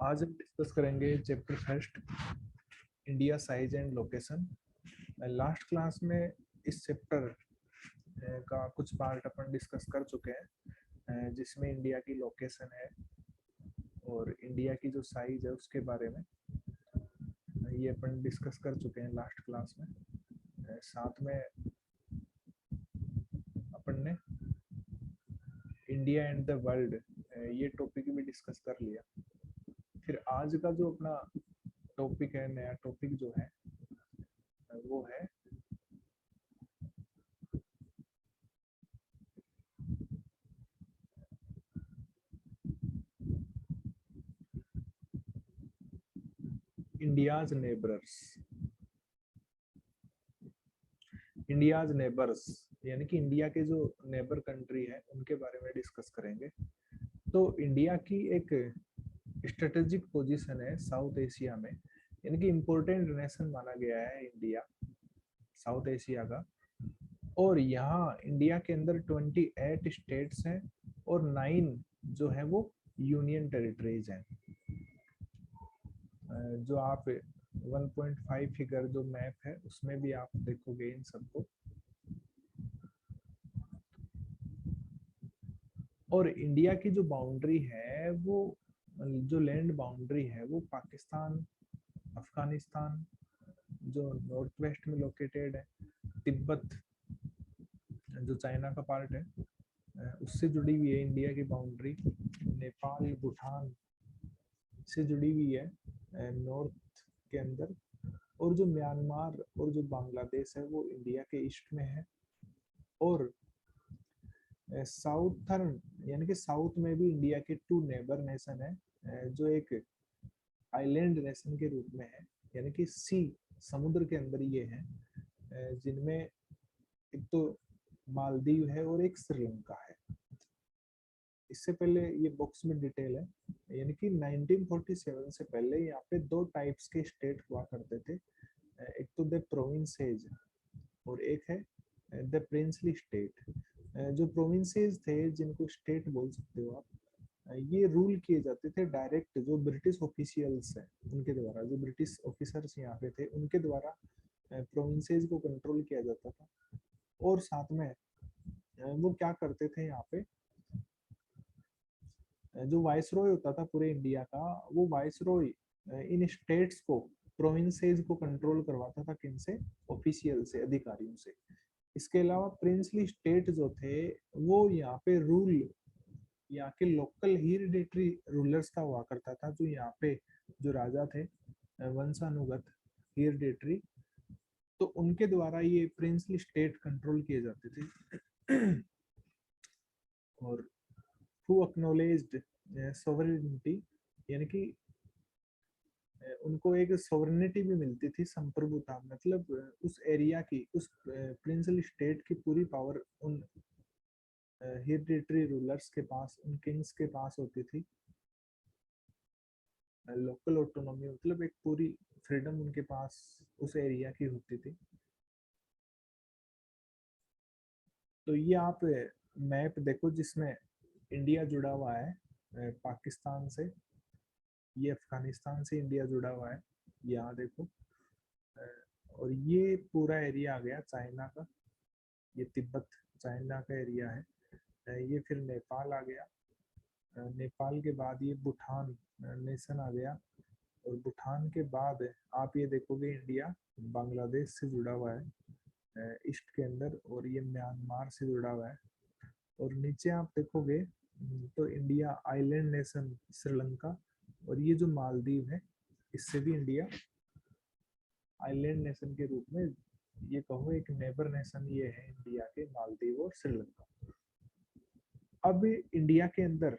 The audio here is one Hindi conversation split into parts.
आज हम डिस्कस करेंगे chapter first, India size and location. Last class में इस चैप्टर का कुछ पार्ट अपन डिस्कस कर चुके हैं, जिसमें इंडिया की लोकेशन है और इंडिया की जो साइज है उसके बारे में ये अपन डिस्कस कर चुके हैं लास्ट क्लास में। साथ में अपन ने इंडिया एंड द वर्ल्ड ये टॉपिक भी डिस्कस कर लिया। फिर आज का जो अपना टॉपिक है, नया टॉपिक जो है वो है इंडियाज नेबर्स। इंडियाज नेबर्स यानी कि इंडिया के जो नेबर कंट्री है उनके बारे में डिस्कस करेंगे। तो इंडिया की एक स्ट्रेटेजिक पोजीशन है साउथ एशिया में, यानी कि इम्पोर्टेंट नेशन माना गया है इंडिया साउथ एशिया का। और यहाँ इंडिया के अंदर 28 स्टेट्स हैं और 9 जो है वो यूनियन टेरिटरीज हैं। जो आप 1.5 फिगर जो मैप है उसमें भी आप देखोगे इन सबको। और इंडिया की जो बाउंड्री है वो, जो लैंड बाउंड्री है वो पाकिस्तान, अफगानिस्तान जो नॉर्थ वेस्ट में लोकेटेड है, तिब्बत जो चाइना का पार्ट है उससे जुड़ी हुई है इंडिया की बाउंड्री, नेपाल भूटान से जुड़ी हुई है नॉर्थ के अंदर। और जो म्यांमार और जो बांग्लादेश है वो इंडिया के ईस्ट में है। और साउथर्न यानी कि साउथ में भी इंडिया के 2 नेबर नेशन है जो एक आइलैंड नेशन के रूप में है, यानी कि सी समुद्र के अंदर ये है, जिनमें एक तो मालदीव है और एक श्रीलंका है। इससे पहले ये बॉक्स में डिटेल है, यानी कि 1947 से पहले यहाँ पे 2 टाइप्स के स्टेट हुआ करते थे। एक तो द प्रोविंसेज और एक है द प्रिंसली स्टेट। जो प्रोविंसेस थे जिनको स्टेट बोल सकते हो आप, ये रूल किए जाते थे डायरेक्ट जो ब्रिटिश ऑफिशियल्स हैं उनके द्वारा, जो ब्रिटिश ऑफिसर्स यहाँ पे थे उनके द्वारा प्रोविंसेस को कंट्रोल किया जाता था। और साथ में वो क्या करते थे, यहाँ पे जो वाइसरॉय होता था पूरे इंडिया का, वो वाइसरॉय इन स्टेट्स को, प्रोविंसेस को कंट्रोल करवाता था किनसे, ऑफिशियल से, अधिकारियों से। इसके अलावा प्रिंसली स्टेट जो थे वो यहाँ पे रूल यहाँ के लोकल हेरिडेटरी रूलर्स का हुआ करता था, जो यहाँ पे जो राजा थे वंशानुगत हेरिडेटरी, तो उनके द्वारा ये प्रिंसली स्टेट कंट्रोल किए जाते थे। और हु एक्नॉलेज्ड सोवरेनिटी, यानी कि उनको एक सोवरेनिटी भी मिलती थी, संप्रभुता, मतलब उस एरिया की, उस प्रिंसली स्टेट की पूरी पावर उन हेरिडेटरी रूलर्स के पास, उन किंग्स के पास होती थी। लोकल ऑटोनॉमी मतलब एक पूरी फ्रीडम उनके पास उस एरिया की होती थी। तो ये आप मैप देखो जिसमें इंडिया जुड़ा हुआ है पाकिस्तान से, ये अफगानिस्तान से इंडिया जुड़ा हुआ है, यहाँ देखो। और ये पूरा एरिया आ गया चाइना का, ये तिब्बत चाइना का एरिया है। ये फिर नेपाल आ गया, नेपाल के बाद ये भूटान नेशन आ गया। और भूटान के बाद आप ये देखोगे इंडिया बांग्लादेश से जुड़ा हुआ है ईस्ट के अंदर, और ये म्यांमार से जुड़ा हुआ है। और नीचे आप देखोगे तो इंडिया आइलैंड नेशन श्रीलंका, और ये जो मालदीव है इससे भी इंडिया आइलैंड नेशन के रूप में, ये कहो एक नेबर नेशन ये है इंडिया के, मालदीव और श्रीलंका। अब इंडिया के अंदर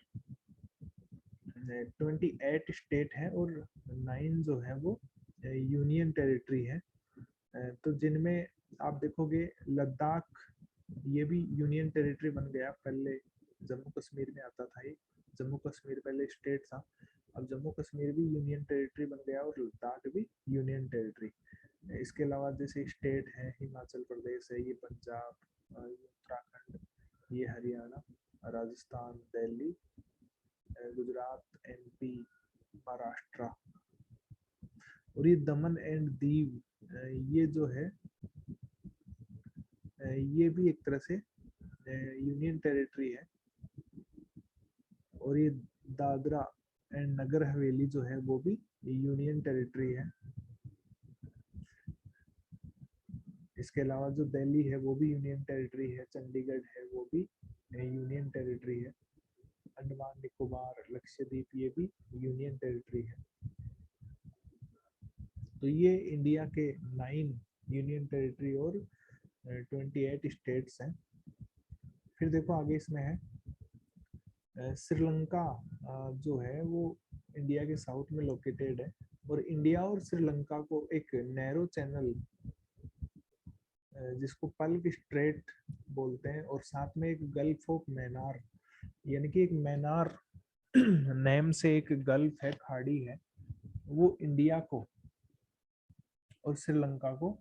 28 स्टेट है और 9 जो है वो यूनियन टेरिटरी है। तो जिनमें आप देखोगे लद्दाख, ये भी यूनियन टेरिटरी बन गया, पहले जम्मू कश्मीर में आता था ये, जम्मू कश्मीर पहले स्टेट था, अब जम्मू कश्मीर भी यूनियन टेरिटरी बन गया और लद्दाख भी यूनियन टेरिटरी। इसके अलावा जैसे स्टेट है, हिमाचल प्रदेश है, ये पंजाब, ये उत्तराखंड, ये हरियाणा, राजस्थान, दिल्ली, गुजरात, एमपी, महाराष्ट्र। और ये दमन एंड दीव, ये जो है ये भी एक तरह से यूनियन टेरिटरी है। और ये दादरा एंड नगर हवेली जो है वो भी यूनियन टेरिटरी है। इसके अलावा जो दिल्ली है वो भी यूनियन टेरिटरी है, चंडीगढ़ है वो भी यूनियन टेरिटरी है, अंडमान निकोबार लक्षद्वीप ये भी यूनियन टेरिटरी है। तो ये इंडिया के 9 यूनियन टेरिटरी और 28 स्टेट्स हैं। फिर देखो आगे इसमें है श्रीलंका, जो है वो इंडिया के साउथ में लोकेटेड है। और इंडिया और श्रीलंका को एक नैरो चैनल जिसको पल्क स्ट्रेट बोलते हैं, और साथ में एक गल्फ ऑफ मैनार, यानी कि एक मैनार नेम से एक गल्फ है, खाड़ी है, वो इंडिया को और श्रीलंका को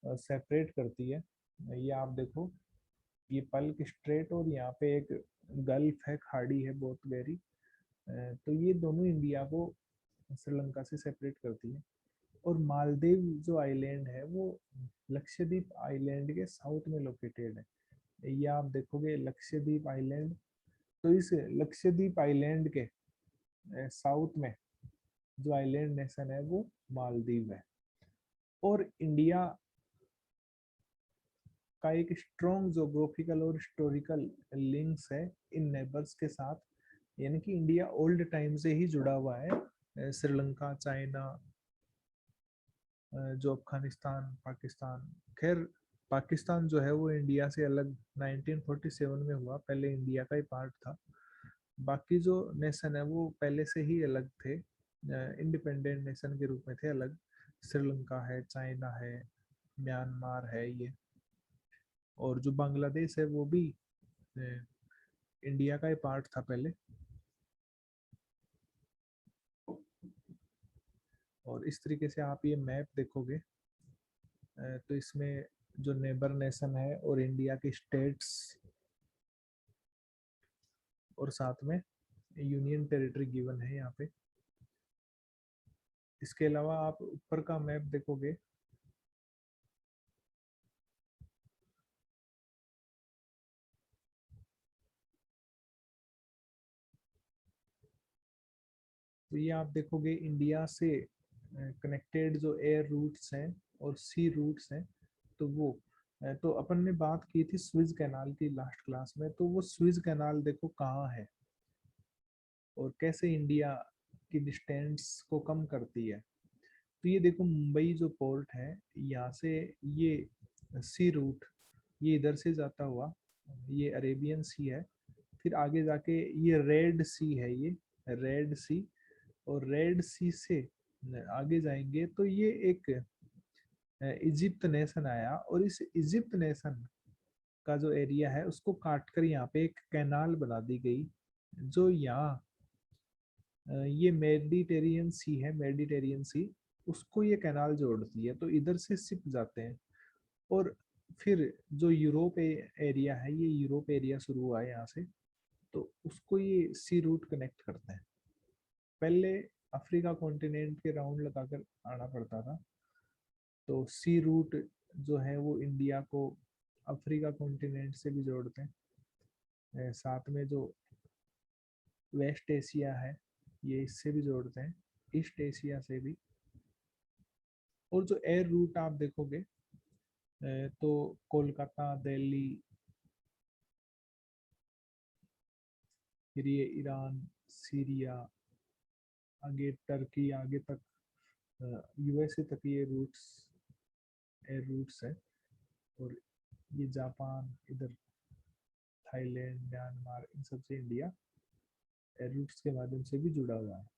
सेपरेट करती है। ये आप देखो, ये पल्क स्ट्रेट और यहाँ पे एक गल्फ है, खाड़ी है बहुत गहरी। तो ये दोनों इंडिया को श्रीलंका से सेपरेट करती है। और मालदीव जो आइलैंड है वो लक्षद्वीप आइलैंड के साउथ में लोकेटेड है। ये आप देखोगे लक्षद्वीप आइलैंड, तो इस लक्षद्वीप आइलैंड के साउथ में जो आइलैंड नेशन है वो मालदीव है। और इंडिया का एक स्ट्रॉन्ग जोग्राफिकल और हिस्टोरिकल लिंक्स है इन नेबर्स के साथ, यानी कि इंडिया ओल्ड टाइम से ही जुड़ा हुआ है श्रीलंका, चाइना, जो अफगानिस्तान, पाकिस्तान। खैर पाकिस्तान जो है वो इंडिया से अलग 1947 में हुआ, पहले इंडिया का ही पार्ट था। बाकी जो नेशन है वो पहले से ही अलग थे, इंडिपेंडेंट नेशन के रूप में थे अलग। श्रीलंका है, चाइना है, म्यांमार है ये। और जो बांग्लादेश है वो भी इंडिया का ही पार्ट था पहले। और इस तरीके से आप ये मैप देखोगे तो इसमें जो नेबर नेशन है और इंडिया के स्टेट्स और साथ में यूनियन टेरिटरी गिवन है यहाँ पे। इसके अलावा आप ऊपर का मैप देखोगे तो ये आप देखोगे इंडिया से कनेक्टेड जो एयर रूट्स हैं और सी रूट्स हैं, तो वो तो अपन ने बात की थी स्विज कैनाल की लास्ट क्लास में, तो वो स्विज कैनाल देखो कहाँ है और कैसे इंडिया की डिस्टेंस को कम करती है। तो ये देखो मुंबई जो पोर्ट है, यहाँ से ये सी रूट ये इधर से जाता हुआ, ये अरेबियन सी है, फिर आगे जाके ये रेड सी है, ये रेड सी, और रेड सी से आगे जाएंगे तो ये एक इजिप्ट नेशन आया, और इस इजिप्ट नेशन का जो एरिया है उसको काट कर यहाँ पे एक कैनाल बना दी गई, जो यहाँ ये मेडिटेरियन सी है, मेडिटेरियन सी, उसको ये कैनाल जोड़ती है, तो इधर से शिप जाते हैं। और फिर जो यूरोप एरिया है, ये यूरोप एरिया शुरू हुआ है यहाँ से, तो उसको ये सी रूट कनेक्ट करते हैं। पहले अफ्रीका कॉन्टिनेंट के राउंड लगाकर आना पड़ता था, तो सी रूट जो है वो इंडिया को अफ्रीका कॉन्टिनेंट से भी जोड़ते हैं, साथ में जो वेस्ट एशिया है ये इससे भी जोड़ते हैं, ईस्ट एशिया से भी। और जो एयर रूट आप देखोगे तो कोलकाता, दिल्ली, फिर ये ईरान, सीरिया, आगे टर्की, आगे तक यूएसए तक ये रूट्स, एयर रूट्स है। और ये जापान, इधर थाईलैंड, म्यांमार, इन सब से इंडिया एयर रूट्स के माध्यम से भी जुड़ा हुआ है।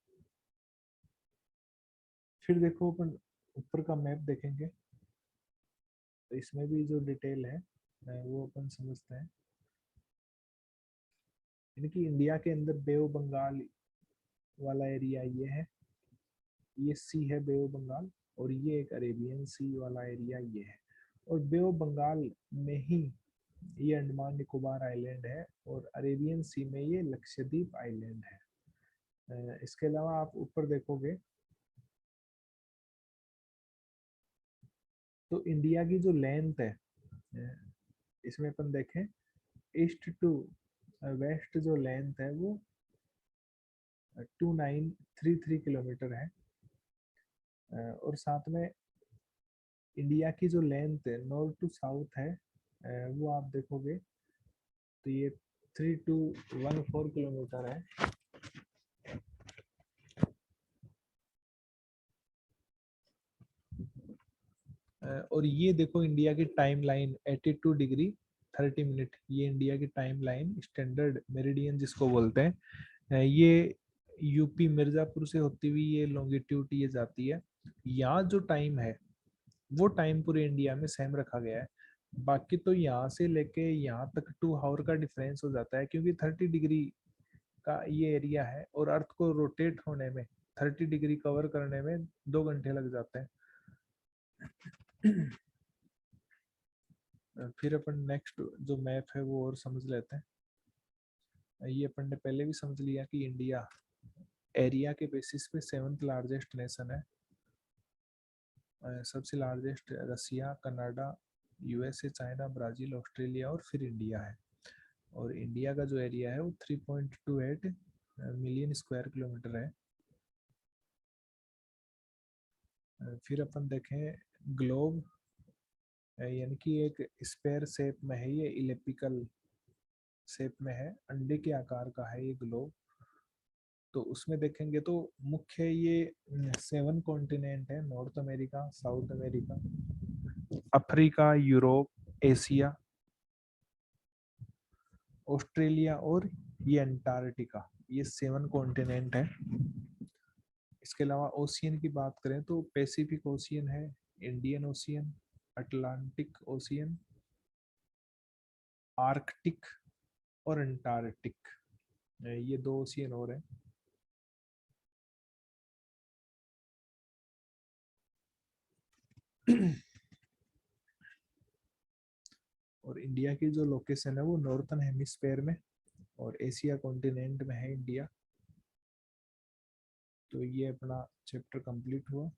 फिर देखो अपन ऊपर का मैप देखेंगे तो इसमें भी जो डिटेल है वो अपन समझते हैं, यानी कि इंडिया के अंदर बे ऑफ बंगाल वाला एरिया ये है, ये सी है बे ऑफ बंगाल, और ये एक अरेबियन सी वाला एरिया ये है। और बे ऑफ बंगाल में ही ये अंडमान निकोबार आइलैंड है, और अरेबियन सी में ये लक्षद्वीप आइलैंड है। इसके अलावा आप ऊपर देखोगे तो इंडिया की जो लेंथ है, इसमें अपन देखें ईस्ट टू वेस्ट जो लेंथ है वो 2933 किलोमीटर है। और साथ में इंडिया की जो लेंथ है नॉर्थ टू साउथ है, वो आप देखोगे तो ये 3214 किलोमीटर है। और ये देखो इंडिया की टाइम लाइन 82 डिग्री 30 मिनट, ये इंडिया की टाइम लाइन स्टैंडर्ड मेरिडियन जिसको बोलते हैं। ये यूपी मिर्जापुर से होती हुई ये लॉन्गिट्यूड ये जाती है। यहाँ जो टाइम है वो टाइम पूरे इंडिया में सेम रखा गया है। बाकी तो यहाँ से लेके यहाँ तक 2 आवर का डिफरेंस हो जाता है, क्योंकि 30 डिग्री का ये एरिया है और अर्थ को रोटेट होने में 30 डिग्री कवर करने में 2 घंटे लग जाते हैं। फिर अपन नेक्स्ट जो मैप है वो और समझ लेते हैं। ये अपन ने पहले भी समझ लिया कि इंडिया एरिया के बेसिस पे 7th लार्जेस्ट नेशन है। सबसे largest Russia, Canada, USA, China, Brazil, Australia और फिर इंडिया है। और इंडिया का जो एरिया है वो 3.28 मिलियन स्क्वायर किलोमीटर है। फिर अपन देखें ग्लोब, यानी कि एक स्पेयर शेप में है, ये इलेप्टिकल शेप में है, अंडे के आकार का है ये ग्लोब। तो उसमें देखेंगे तो मुख्य ये 7 कॉन्टिनेंट है, north America, south America, Africa, Europe, Asia, Australia और ये अंटार्कटिका, ये 7 कॉन्टिनेंट है। इसके अलावा ओशियन की बात करें तो पैसिफिक ओशियन है, Indian ocean, Atlantic ocean, Arctic और अंटार्कटिक, ये 2 ओशियन और हैं। और इंडिया की जो लोकेशन है वो नॉर्थन हेमिस्फेयर में और एशिया कॉन्टिनेंट में है इंडिया। तो ये अपना चैप्टर कंप्लीट हुआ।